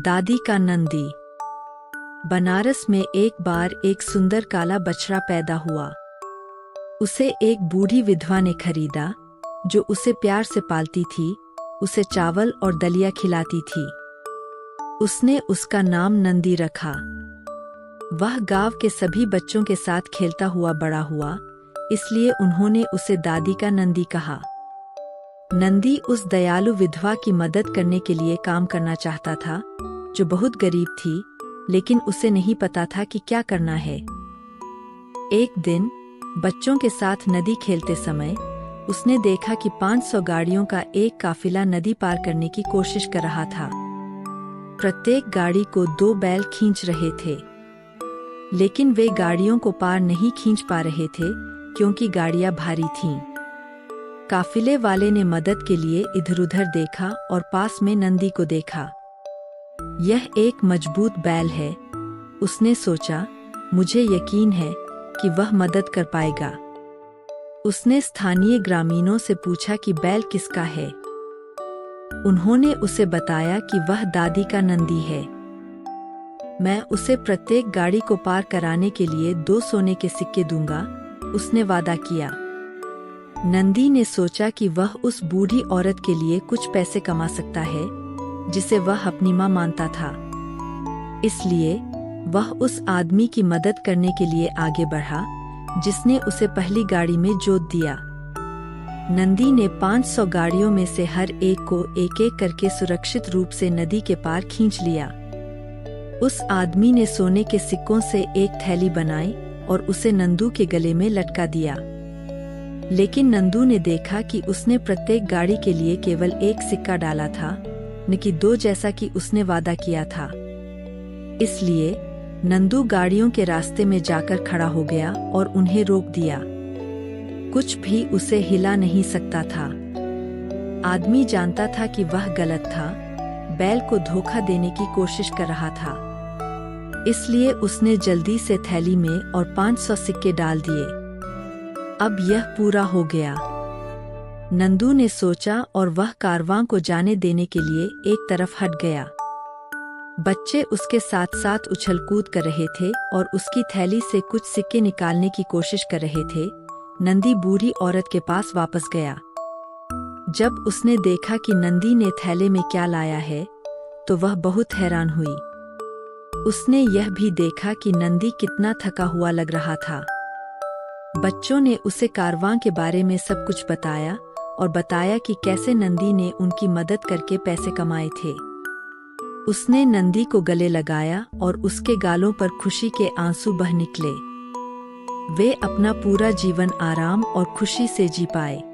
दादी का नंदी। बनारस में एक बार एक सुंदर काला बछड़ा पैदा हुआ। उसे एक बूढ़ी विधवा ने खरीदा, जो उसे प्यार से पालती थी, उसे चावल और दलिया खिलाती थी। उसने उसका नाम नंदी रखा। वह गांव के सभी बच्चों के साथ खेलता हुआ बड़ा हुआ, इसलिए उन्होंने उसे दादी का नंदी कहा। नंदी उस दयालु विधवा की मदद करने के लिए काम करना चाहता था, जो बहुत गरीब थी, लेकिन उसे नहीं पता था कि क्या करना है। एक दिन बच्चों के साथ नदी खेलते समय उसने देखा कि 500 गाड़ियों का एक काफिला नदी पार करने की कोशिश कर रहा था। प्रत्येक गाड़ी को 2 बैल खींच रहे थे, लेकिन वे गाड़ियों को पार नहीं खींच पा रहे थे क्योंकि गाड़ियां भारी थीं। काफिले वाले ने मदद के लिए इधर-उधर देखा और पास में नंदी को देखा। यह एक मजबूत बैल है, उसने सोचा, मुझे यकीन है कि वह मदद कर पाएगा। उसने स्थानीय ग्रामीणों से पूछा कि बैल किसका है। उन्होंने उसे बताया कि वह दादी का नंदी है। मैं उसे प्रत्येक गाड़ी को पार कराने के लिए 2 सोने के सिक्के दूंगा, उसने वादा किया। नंदी ने सोचा कि वह उस बूढ़ी औरत के लिए कुछ पैसे कमा सकता है, जिसे वह अपनी मां मानता था। इसलिए वह उस आदमी की मदद करने के लिए आगे बढ़ा, जिसने उसे पहली गाड़ी में जोत दिया। नंदी ने 500 गाड़ियों में से हर एक को एक-एक करके सुरक्षित रूप से नदी के पार खींच लिया। उस आदमी ने सोने के सिक्कों से एक थैली बनाई और उसे नंदू के गले में लटका दिया। लेकिन नंदू ने देखा कि उसने प्रत्येक गाड़ी के लिए केवल 1 सिक्का डाला था, न कि 2 जैसा कि उसने वादा किया था। इसलिए नंदू गाड़ियों के रास्ते में जाकर खड़ा हो गया और उन्हें रोक दिया। कुछ भी उसे हिला नहीं सकता था। आदमी जानता था कि वह गलत था, बैल को धोखा देने की कोशिश कर रहा था। इसलिए उसने जल्दी से थैली में और 500 सिक्के डाल दिए। अब यह पूरा हो गया, नंदू ने सोचा, और वह कारवां को जाने देने के लिए एक तरफ हट गया। बच्चे उसके साथ साथ उछल कूद कर रहे थे और उसकी थैली से कुछ सिक्के निकालने की कोशिश कर रहे थे। नंदी बूढ़ी औरत के पास वापस गया। जब उसने देखा कि नंदी ने थैले में क्या लाया है, तो वह बहुत हैरान हुई। उसने यह भी देखा कि नंदी कितना थका हुआ लग रहा था। बच्चों ने उसे कारवां के बारे में सब कुछ बताया और बताया कि कैसे नंदी ने उनकी मदद करके पैसे कमाए थे। उसने नंदी को गले लगाया और उसके गालों पर खुशी के आंसू बह निकले। वे अपना पूरा जीवन आराम और खुशी से जी पाए।